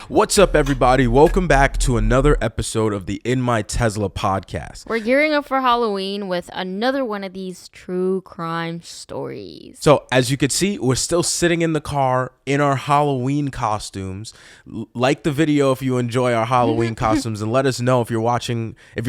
What's up, everybody? Welcome back to another episode of the In My Tesla podcast. We're gearing up for Halloween with another one of these true crime stories. So, as you can see, we're still sitting in the car in our Halloween costumes. Like the video if you enjoy our Halloween costumes, and let us know if you're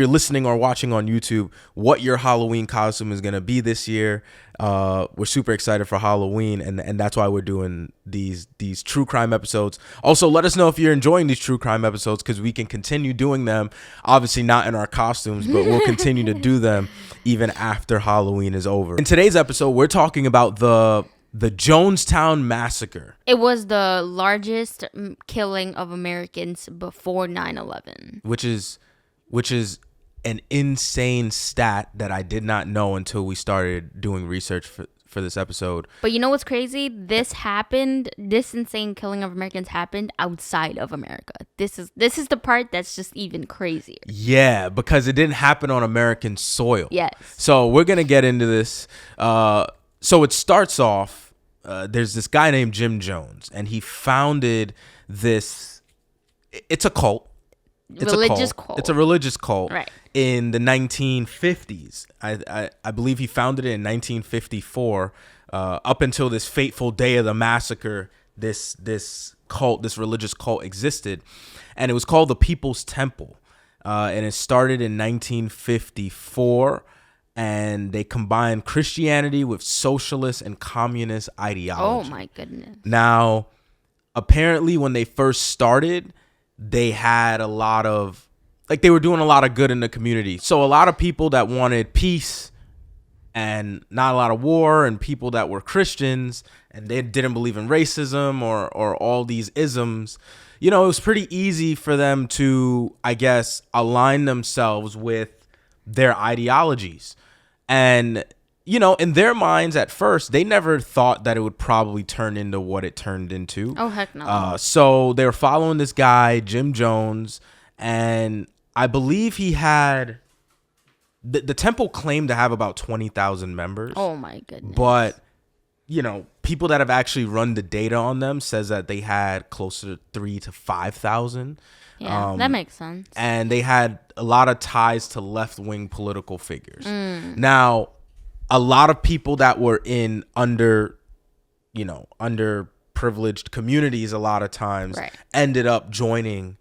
listening or watching on YouTube, what your Halloween costume is going to be this year. We're super excited for Halloween, and that's why we're doing these true crime episodes. Also, let us know if you're enjoying these true crime episodes, because we can continue doing them. Obviously not in our costumes, but we'll continue to do them even after Halloween is over. In today's episode, we're talking about the Jonestown Massacre. It was the largest killing of Americans before 9/11. Which is an insane stat that I did not know until we started doing research for this episode. But you know what's crazy? This insane killing of Americans happened outside of America. This is the part that's just even crazier. Yeah, because it didn't happen on American soil. Yes. So we're going to get into this. So it starts off, there's this guy named Jim Jones, and he founded this, it's a cult. It's a religious cult. Right. In the 1950s. I believe he founded it in 1954. Up until this fateful day of the massacre, this religious cult existed, and it was called the People's Temple. And it started in 1954, and they combined Christianity with socialist and communist ideology. Oh my goodness. Now, apparently when they first started, they had they were doing a lot of good in the community. So a lot of people that wanted peace and not a lot of war, and people that were Christians and they didn't believe in racism or all these isms, it was pretty easy for them to, I guess, align themselves with their ideologies. And, in their minds at first, they never thought that it would probably turn into what it turned into. Oh, heck no. So they were following this guy, Jim Jones, and I believe he had, the temple claimed to have about 20,000 members. Oh my goodness. But, people that have actually run the data on them says that they had closer to 3,000 to 5,000. Yeah, that makes sense. And they had a lot of ties to left-wing political figures. Now, a lot of people that were in underprivileged communities a lot of times ended up joining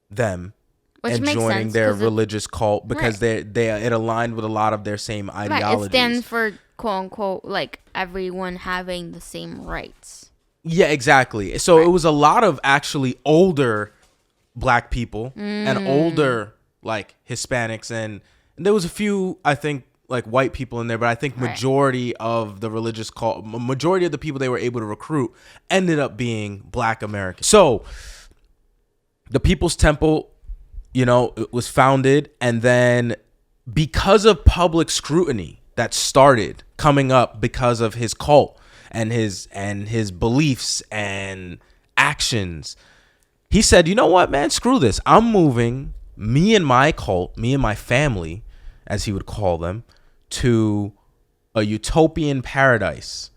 them. Which and makes joining sense, their religious cult because it aligned with a lot of their same ideologies. It stands for, quote unquote, like everyone having the same rights. Yeah, exactly. So it was a lot of actually older black people and older like Hispanics, and there was a few, I think, like white people in there, but I think majority of the religious cult, majority of the people they were able to recruit ended up being black Americans. So the People's Temple, it was founded, and then because of public scrutiny that started coming up because of his cult and his beliefs and actions, he said, you know what, man, screw this. I'm moving me and my cult, me and my family, as he would call them, to a utopian paradise.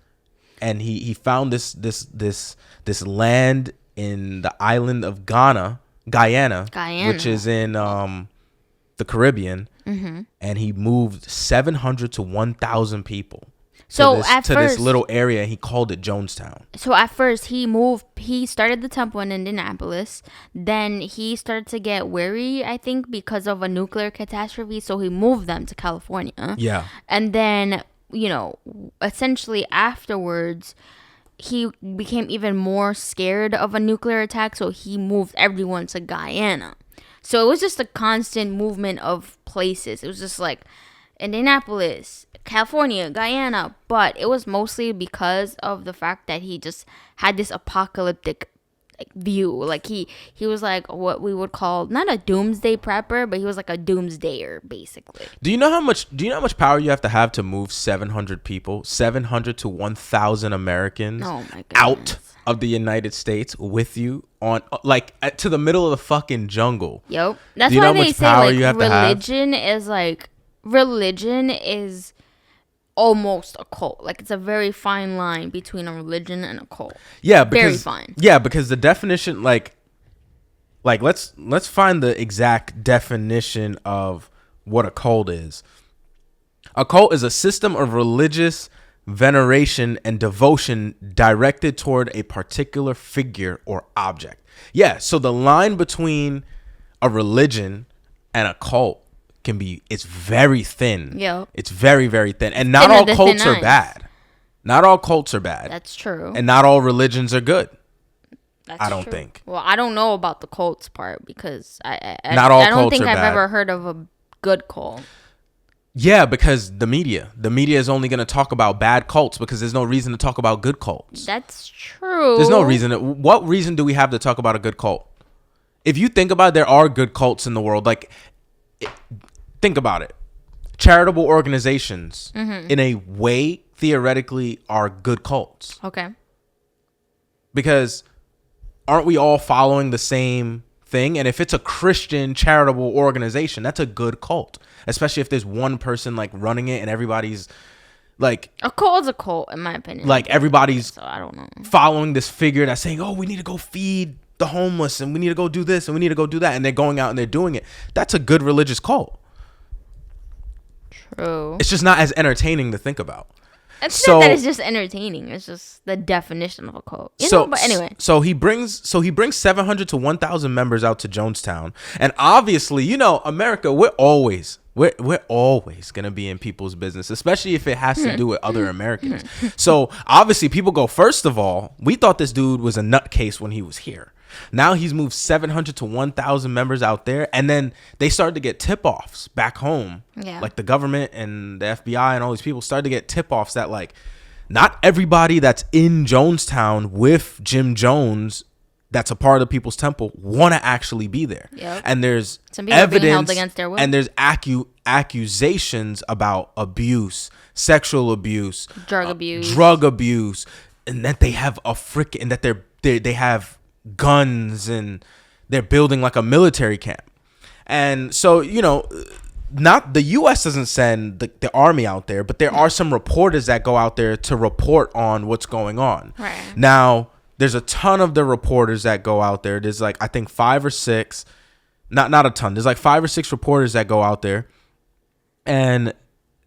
And he found this land in the island of Guyana, which is in the Caribbean, and he moved 700 to 1,000 people to this little area. He called it Jonestown. So at first he started the temple in Indianapolis. Then he started to get wary, I think, because of a nuclear catastrophe. So he moved them to California. Yeah. And then, essentially afterwards, he became even more scared of a nuclear attack. So he moved everyone to Guyana. So it was just a constant movement of places. It was just like Indianapolis, California, Guyana, but it was mostly because of the fact that he just had this apocalyptic view. Like he was like what we would call not a doomsday prepper, but he was like a doomsdayer basically. Do you know how much power you have to move 700 people, 700 to 1,000 Americans out of the United States with you on to the middle of the fucking jungle? Yep. That's why they say religion is almost a cult. Like, it's a very fine line between a religion and a cult. Yeah, because very fine. Yeah, because the definition, like, Like, let's find the exact definition of what a cult is. A cult is a system of religious veneration and devotion directed toward a particular figure or object. Yeah, so the line between a religion and a cult it's very thin. Yep. It's very, very thin. And not all cults are bad. Not all cults are bad. That's true. And not all religions are good. I don't think. Well, I don't know about the cults part because I don't think I've bad. ever heard of a good cult. Yeah, because the media is only going to talk about bad cults because there's no reason to talk about good cults. That's true. There's no reason. What reason do we have to talk about a good cult? If you think about it, there are good cults in the world. Like, think about it. Charitable organizations, in a way, theoretically, are good cults. Okay. Because aren't we all following the same thing? And if it's a Christian charitable organization, that's a good cult. Especially if there's one person like running it and everybody's like, a cult is a cult, in my opinion. Like, everybody's so I don't know, following this figure that's saying, oh, we need to go feed the homeless and we need to go do this and we need to go do that. And they're going out and they're doing it. That's a good religious cult. True. It's just not as entertaining to think about. It's not that it's just entertaining. It's just the definition of a cult. You know, but anyway. So he brings 700 to 1,000 members out to Jonestown. And obviously, you know, America, we're always gonna be in people's business, especially if it has to do with other Americans. So obviously people go, first of all, we thought this dude was a nutcase when he was here. Now he's moved 700 to 1,000 members out there, and then they started to get tip-offs back home. Yeah. Like the government and the FBI and all these people started to get tip-offs that like not everybody that's in Jonestown with Jim Jones that's a part of the People's Temple want to actually be there. Yep. And there's some people evidence are being held against their will. And there's accusations about abuse, sexual abuse, drug abuse, and that they have and that they have guns and they're building like a military camp. And so, you know, not the U.S. doesn't send the army out there, but there are some reporters that go out there to report on what's going on. Right. Now, there's a ton of the reporters that go out there. There's like, I think 5 or 6, not a ton. There's like 5 or 6 reporters that go out there and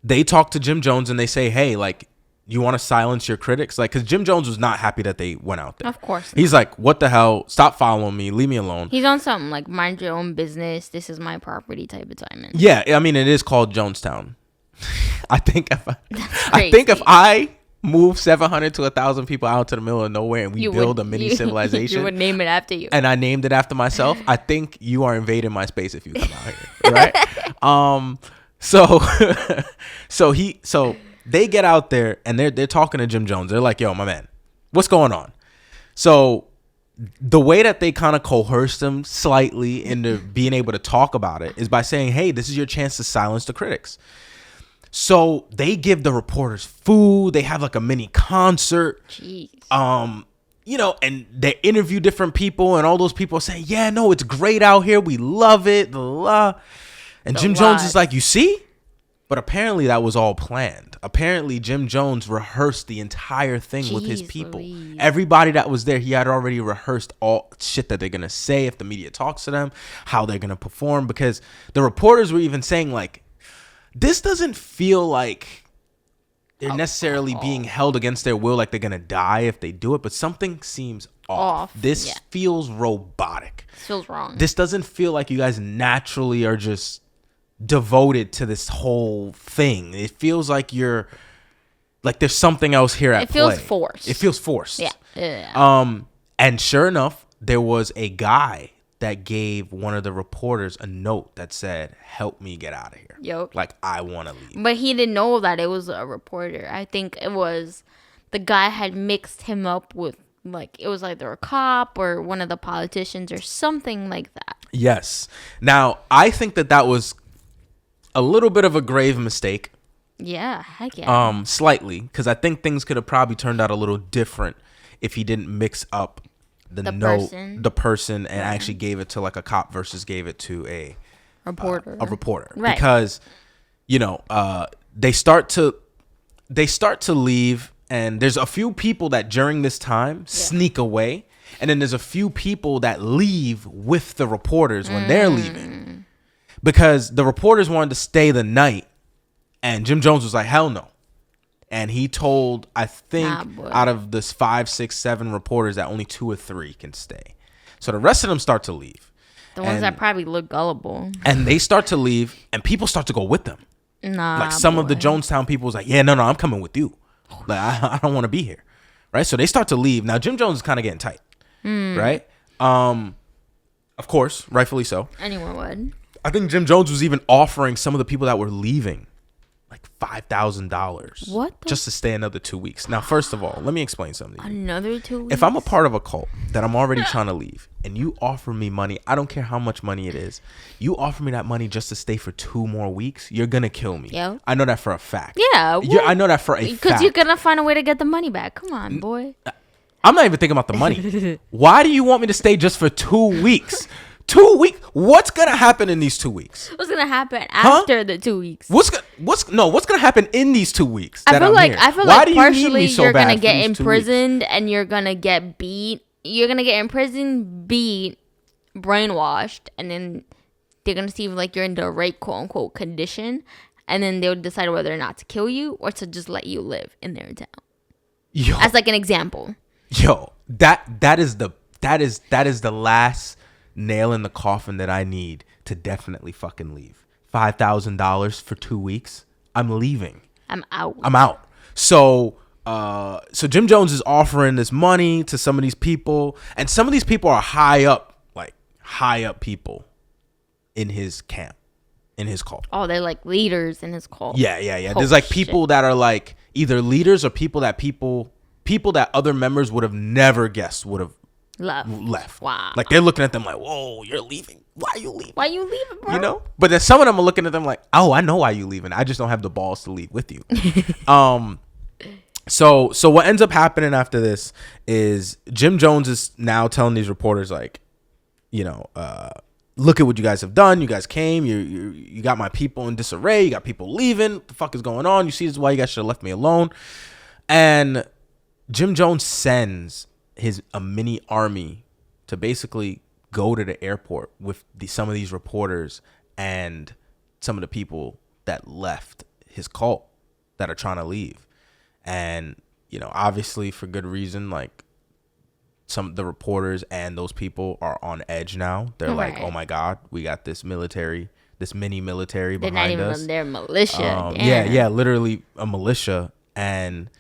they talk to Jim Jones and they say, hey, like, you want to silence your critics? Like, because Jim Jones was not happy that they went out there. Of course not. He's like, what the hell? Stop following me. Leave me alone. He's on something like mind your own business. This is my property type of timing. Yeah. I mean, it is called Jonestown. I think if I move 700 to 1,000 people out to the middle of nowhere and we build a mini civilization. You would name it after you. And I named it after myself. I think you are invading my space if you come out here. Right? So they get out there and they're talking to Jim Jones. They're like, yo, my man, what's going on? So the way that they kind of coerced him slightly into being able to talk about it is by saying, hey, this is your chance to silence the critics. So they give the reporters food. They have like a mini concert. Jeez. You know, and they interview different people and all those people say, yeah, no, it's great out here. We love it. And Jim Jones is like, you see? But apparently that was all planned. Apparently Jim Jones rehearsed the entire thing with his people. Louise. Everybody that was there, he had already rehearsed all shit that they're going to say if the media talks to them, how they're going to perform. Because the reporters were even saying, like, this doesn't feel like they're necessarily being held against their will, like they're going to die if they do it. But something seems off. This feels robotic. This feels wrong. This doesn't feel like you guys naturally are just devoted to this whole thing. It feels like you're like there's something else here at play. It feels forced. It feels forced. Yeah. And sure enough, there was a guy that gave one of the reporters a note that said, help me get out of here. Yep. Like, I want to leave. But he didn't know that it was a reporter. I think it was the guy had mixed him up with, like, it was either a cop or one of the politicians or something like that. Yes. Now, I think that was a little bit of a grave mistake. Yeah, heck yeah. Slightly, because I think things could have probably turned out a little different if he didn't mix up the person and actually gave it to like a cop versus gave it to a reporter. Right. Because, you know, they start to leave, and there's a few people that during this time sneak away, And then there's a few people that leave with the reporters when they're leaving. Because the reporters wanted to stay the night. And Jim Jones was like, hell no. And he told, I think, out of this 5, 6, 7 reporters that only 2 or 3 can stay. So the rest of them start to leave. The ones that probably look gullible. And they start to leave, and people start to go with them. Like some of the Jonestown people was like, yeah, no, I'm coming with you. Like, I don't want to be here. Right? So they start to leave. Now, Jim Jones is kind of getting tight. Right? Of course, rightfully so. Anyone would. I think Jim Jones was even offering some of the people that were leaving like $5,000 what just to stay another 2 weeks. Now, first of all, let me explain something to you. Another 2 weeks? If I'm a part of a cult that I'm already trying to leave and you offer me money, I don't care how much money it is, you offer me that money just to stay for 2 more weeks, you're going to kill me. Yeah. I know that for a fact. Yeah. I know that for a fact. Because you're going to find a way to get the money back. Come on, boy. I'm not even thinking about the money. Why do you want me to stay just for 2 weeks? 2 weeks? What's gonna happen in these 2 weeks? What's gonna happen after the 2 weeks? What's gonna happen in these 2 weeks? I feel like partially you're gonna get imprisoned and you're gonna get beat. You're gonna get imprisoned, beat, brainwashed, and then they're gonna see like you're in the right quote unquote condition, and then they'll decide whether or not to kill you or to just let you live in their town. Yo, as like an example. Yo, that is the last nail in the coffin that I need to definitely fucking leave. $5,000 for 2 weeks. I'm leaving. I'm out. So Jim Jones is offering this money to some of these people, and some of these people are high up people in his camp, in his cult. Oh, they're like leaders in his cult. Yeah. There's like people that are like either leaders or people that other members would have never guessed would have left. Wow. Like they're looking at them like, whoa, you're leaving. Why are you leaving? Why you leaving, bro? You know? But then some of them are looking at them like, oh, I know why you leaving. I just don't have the balls to leave with you. So what ends up happening after this is Jim Jones is now telling these reporters like, you know, look at what you guys have done. You guys came. You got my people in disarray. You got people leaving. What the fuck is going on? You see, this is why you guys should have left me alone. And Jim Jones sends a mini army to basically go to the airport with some of these reporters and some of the people that left his cult that are trying to leave. And, you know, obviously for good reason, like some of the reporters and those people are on edge now. They're like, oh my God, we got this mini military behind us. They're militia. Yeah, literally a militia. And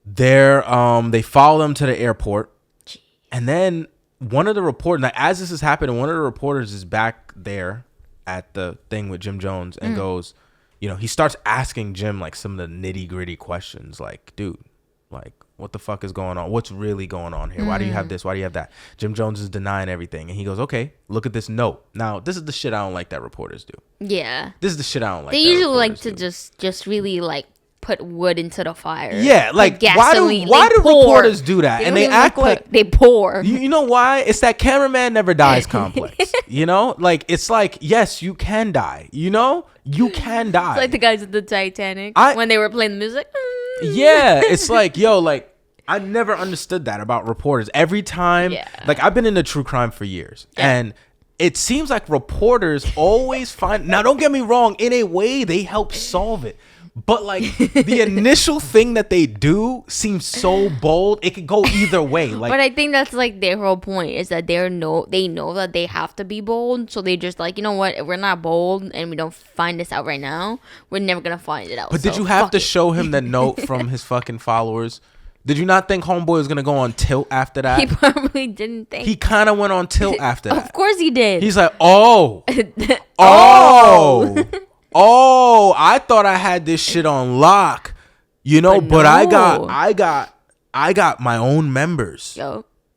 they follow them to the airport. Jeez. And then one of the reporters, now as this is happening, one of the reporters is back there at the thing with Jim Jones and goes, you know, he starts asking Jim like some of the nitty gritty questions like, dude, like what the fuck is going on? What's really going on here? Why do you have this? Why do you have that? Jim Jones is denying everything. And he goes, okay, look at this note. Now, this is the shit I don't like that reporters do. Yeah. This is the shit I don't like. They usually like to just really like put wood into the fire. Yeah, like gasoline. Why do reporters do that? And they act like they pour. You know why? It's that cameraman never dies complex. You know, like it's like, yes, you can die. You know, you can die. It's like the guys at the Titanic when they were playing the music. Yeah, it's like, yo, like I never understood that about reporters. Every time, like I've been into true crime for years, and it seems like reporters always find. Now, don't get me wrong. In a way, they help solve it. But like the initial thing that they do seems so bold, it could go either way. Like, but I think that's like their whole point is that they know that they have to be bold, so they just like, you know what, if we're not bold and we don't find this out right now, we're never gonna find it out. But did you have to show him the note from his fucking followers? Did you not think Homeboy was gonna go on tilt after that? He probably didn't think. He kind of went on tilt after that. Of course he did. He's like, oh. I thought I had this shit on lock, you know, but no. I got my own members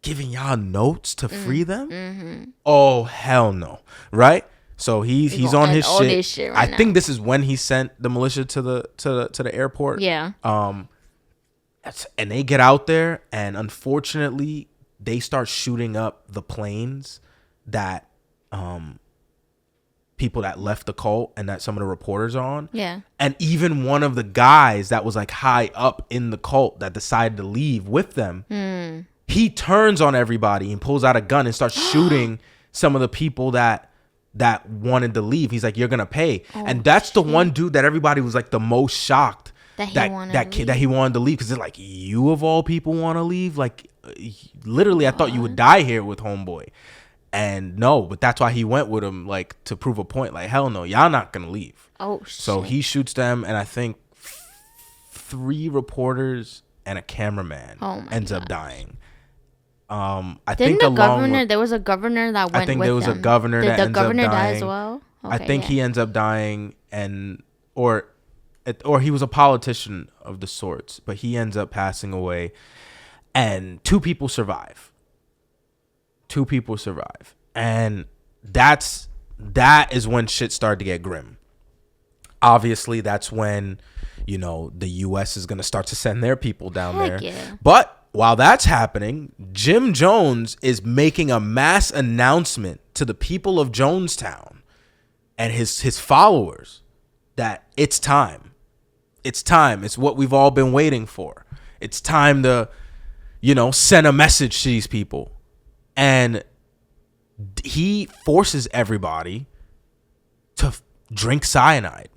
giving y'all notes to free them. Mm-hmm. Oh, hell no. Right? So he's on his shit. I think this is when he sent the militia to the airport. Yeah. And they get out there, and unfortunately they start shooting up the planes that people that left the cult and that some of the reporters are on. Yeah. And even one of the guys that was like high up in the cult that decided to leave with them, he turns on everybody and pulls out a gun and starts shooting some of the people that wanted to leave. He's like, you're gonna pay. And that's the one dude that everybody was like the most shocked that he wanted to leave, because they're like, you of all people want to leave? Like, literally, I thought you would die here with homeboy. And no, but that's why he went with him, like, to prove a point. Like, hell no, y'all not gonna leave. So he shoots them, and I think 3 reporters and a cameraman ends up dying. I think the governor, there was a governor that went with them. I think there was a governor that ends up dying. Did the governor die as well? Okay, I think he ends up dying, or he was a politician of the sorts, but he ends up passing away, and 2 people survive. 2 people survive, and that is when shit started to get grim. Obviously, that's when, you know, the U.S. is gonna start to send their people down there. Yeah. But while that's happening, Jim Jones is making a mass announcement to the people of Jonestown and his followers that it's time. It's time. It's what we've all been waiting for. It's time to, you know, send a message to these people. And he forces everybody to drink cyanide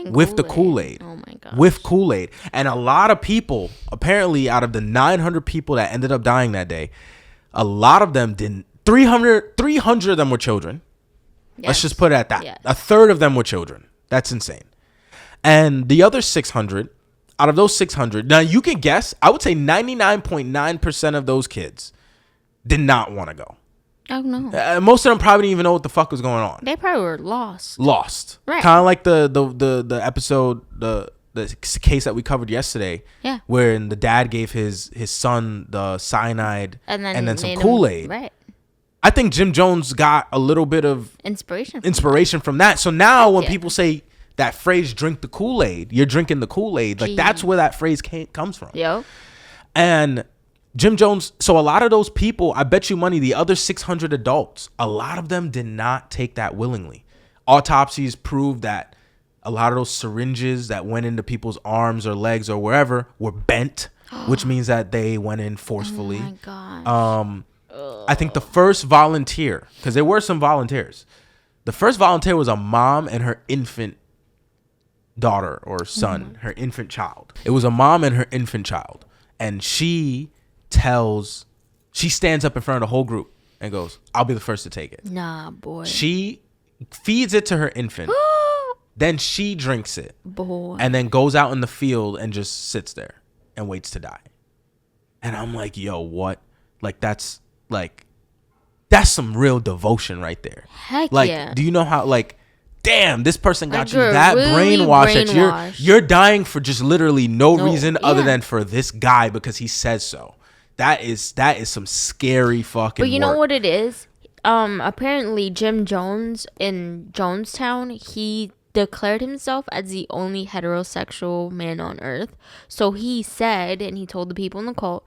with the Kool-Aid. Oh my god. With Kool-Aid. And a lot of people, apparently out of the 900 people that ended up dying that day, a lot of them didn't. 300 of them were children. Yes. Let's just put it at that. Yes. A third of them were children. That's insane. And the other 600, out of those 600, now you can guess, I would say 99.9% of those kids did not want to go. Oh no! Most of them probably didn't even know what the fuck was going on. They probably were lost. Right. Kind of like the episode, the case that we covered yesterday. Yeah. Where the dad gave his son the cyanide and then some Kool-Aid. Right. I think Jim Jones got a little bit of inspiration from that. So now when people say that phrase, drink the Kool-Aid, you're drinking the Kool-Aid. Like, that's where that phrase comes from. Yo. And Jim Jones, so a lot of those people, I bet you money, the other 600 adults, a lot of them did not take that willingly. Autopsies proved that a lot of those syringes that went into people's arms or legs or wherever were bent, which means that they went in forcefully. Oh my gosh. I think the first volunteer, because there were some volunteers, the first volunteer was a mom and her infant daughter or son, her infant child. It was a mom and her infant child. And she stands up in front of the whole group and goes, I'll be the first to take it. Nah, boy. She feeds it to her infant. Then she drinks it. Boy. And then goes out in the field and just sits there and waits to die. And I'm like, yo, what? Like, that's some real devotion right there. Heck like, yeah. Do you know how, like, damn, this person got you that really brainwashed that you're dying for just literally no reason other than for this guy because he says so. That is some scary fucking But you know what it is? Apparently Jim Jones in Jonestown, he declared himself as the only heterosexual man on earth. So he said, and he told the people in the cult,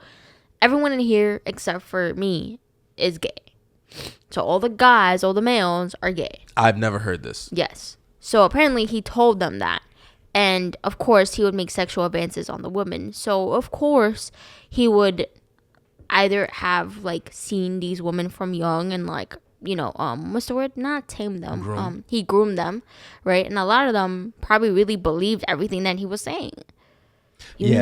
everyone in here except for me is gay. So all the guys, all the males are gay. I've never heard this. Yes. So apparently he told them that. And of course he would make sexual advances on the women. So of course he would either have like seen these women from young and like, you know, what's the word? Not tame them. He groomed them, right? And a lot of them probably really believed everything that he was saying. You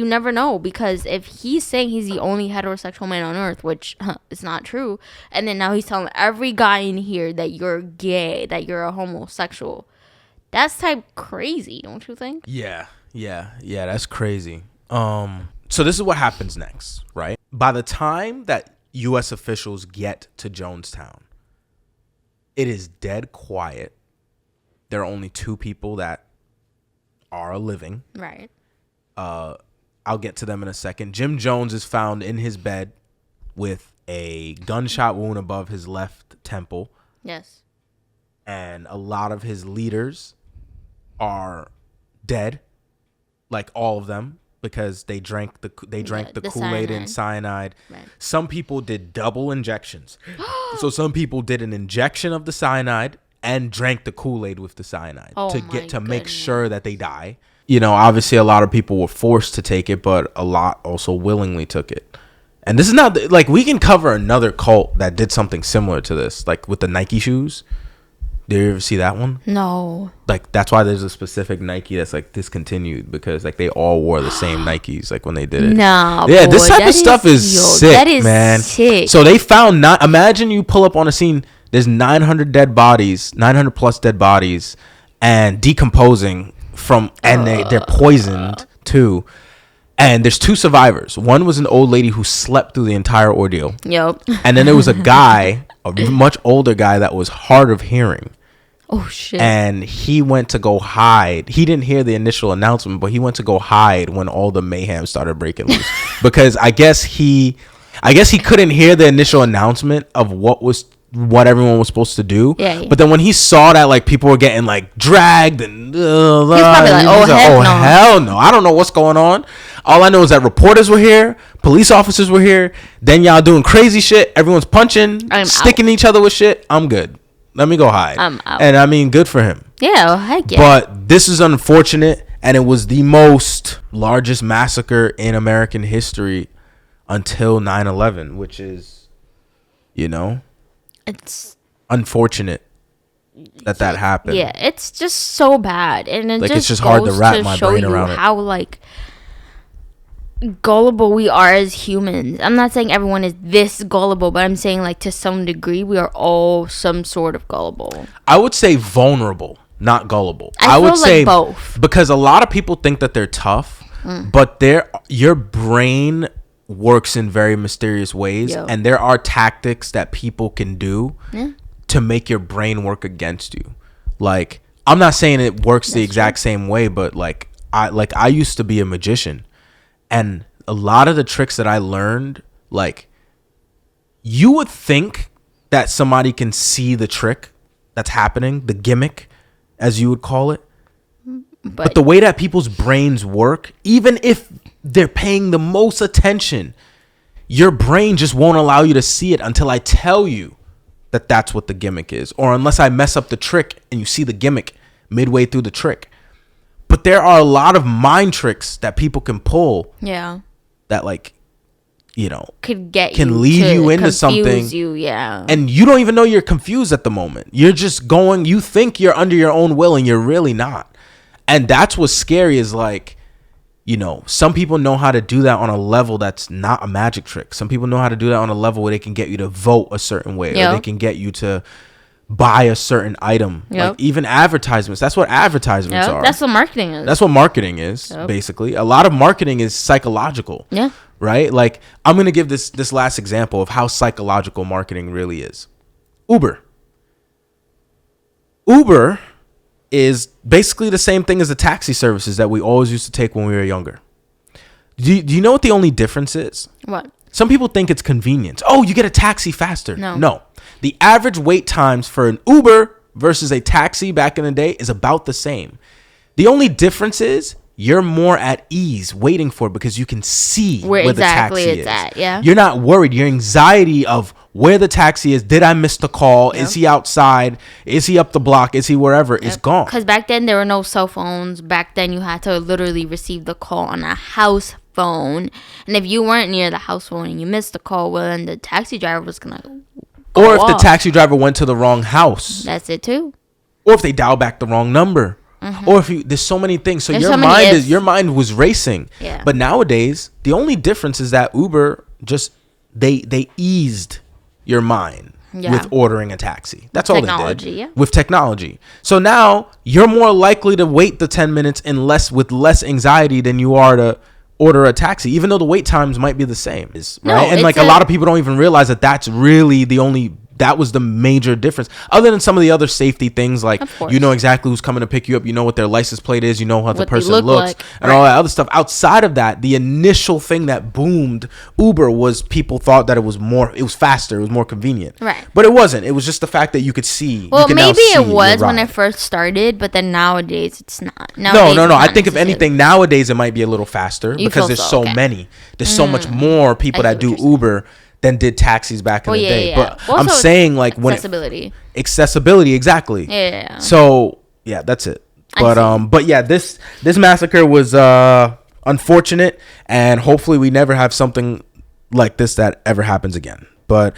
never know, because if he's saying he's the only heterosexual man on earth, which is not true, and then now he's telling every guy in here that you're gay, that you're a homosexual, that's type crazy, don't you think? Yeah, that's crazy. So this is what happens next, right? By the time that U.S. officials get to Jonestown, it is dead quiet. There are only 2 people that are living. Right. I'll get to them in a second. Jim Jones is found in his bed with a gunshot wound above his left temple. Yes. And a lot of his leaders are dead, like all of them, because they drank the Kool-Aid and cyanide. Right. Some people did double injections. So some people did an injection of the cyanide and drank the Kool-Aid with the cyanide to make sure that they die. You know, obviously a lot of people were forced to take it, but a lot also willingly took it. And this is not like, we can cover another cult that did something similar to this, like with the Nike shoes. Did you ever see that one? No. Like, that's why there's a specific Nike that's like discontinued, because like they all wore the same Nikes like when they did it. Nah, yeah, boy, this type of stuff is sick, that is man. Sick. So they found, not imagine you pull up on a scene, there's 900 plus dead bodies, and decomposing from, and they're poisoned too. And there's 2 survivors. One was an old lady who slept through the entire ordeal. Yep. And then there was a guy, a much older guy, that was hard of hearing. Oh shit. And he went to go hide. He didn't hear the initial announcement, but he went to go hide when all the mayhem started breaking loose. Because I guess he couldn't hear the initial announcement of what everyone was supposed to do. Yeah. But then when he saw that like people were getting like dragged and he's probably like, oh hell no, I don't know what's going on. All I know is that reporters were here, police officers were here. Then y'all doing crazy shit. Everyone's punching, sticking each other with shit. I'm good. Let me go hide. I'm out. And I mean, good for him. Yeah, heck yeah. But this is unfortunate, and it was the most largest massacre in American history until 9/11, which is, it's unfortunate that happened. Yeah, it's just so bad, and it's just hard to wrap my brain around it. How like gullible we are as humans. I'm not saying everyone is this gullible, but I'm saying like to some degree we are all some sort of gullible. I would say vulnerable, not gullible. I would feel say like both, because a lot of people think that they're tough, but your brain works in very mysterious ways. Yo. And there are tactics that people can do to make your brain work against you. Like, I'm not saying it works the exact same way, but like I used to be a magician. And a lot of the tricks that I learned, like, you would think that somebody can see the trick that's happening, the gimmick, as you would call it. But the way that people's brains work, even if they're paying the most attention, your brain just won't allow you to see it until I tell you that that's what the gimmick is. Or unless I mess up the trick and you see the gimmick midway through the trick. But there are a lot of mind tricks that people can pull. Yeah. That like, can lead you into something. And you don't even know you're confused at the moment. You're just going, you think you're under your own will and you're really not. And that's what's scary is like, some people know how to do that on a level that's not a magic trick. Some people know how to do that on a level where they can get you to vote a certain way. Or they can get you to buy a certain item. Like even advertisements. That's what advertisements are. That's what marketing is. That's what marketing is, basically. A lot of marketing is psychological. Yeah. Right? Like, I'm going to give this last example of how psychological marketing really is. Uber is basically the same thing as the taxi services that we always used to take when we were younger. Do you know what the only difference is? What? Some people think it's convenience. Oh, you get a taxi faster. No. The average wait times for an Uber versus a taxi back in the day is about the same. The only difference is you're more at ease waiting for it because you can see where the taxi is. At, yeah. You're not worried. Your anxiety of where the taxi is, did I miss the call? Is he outside? Is he up the block? Is he wherever? Is gone. Because back then there were no cell phones. Back then you had to literally receive the call on a house phone. And if you weren't near the house phone and you missed the call, well, then the taxi driver was going to or if the taxi driver went to the wrong house. That's it too. Or if they dial back the wrong number. Mm-hmm. Or if there's so many things. So your mind was racing. Yeah. But nowadays, the only difference is that Uber just they eased your mind with ordering a taxi. That's all they did. Yeah. With technology. So now you're more likely to wait the 10 minutes with less anxiety than you are to order a taxi, even though the wait times might be the same, right? And like a lot of people don't even realize that's really that was the major difference, other than some of the other safety things, like you know exactly who's coming to pick you up, you know what their license plate is, you know how the person looks, and all that other stuff. Outside of that, the initial thing that boomed Uber was people thought that it was faster, it was more convenient, right? But it wasn't. It was just the fact that you could see. Well, maybe it was when it first started, but then nowadays it's not. No. I think if anything, nowadays it might be a little faster because there's so many. There's so much more people that do Uber than did taxis back in the day. But also, I'm saying like accessibility, exactly. Yeah. So yeah, that's it. But yeah, this massacre was unfortunate, and hopefully we never have something like this that ever happens again. But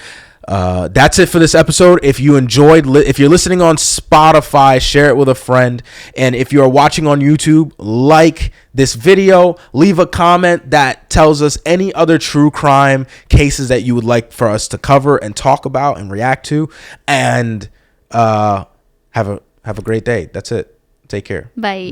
that's it for this episode. If you enjoyed, if you're listening on Spotify, share it with a friend. And if you're watching on YouTube, like this video, leave a comment that tells us any other true crime cases that you would like for us to cover and talk about and react to. And have a great day. That's it. Take care. Bye.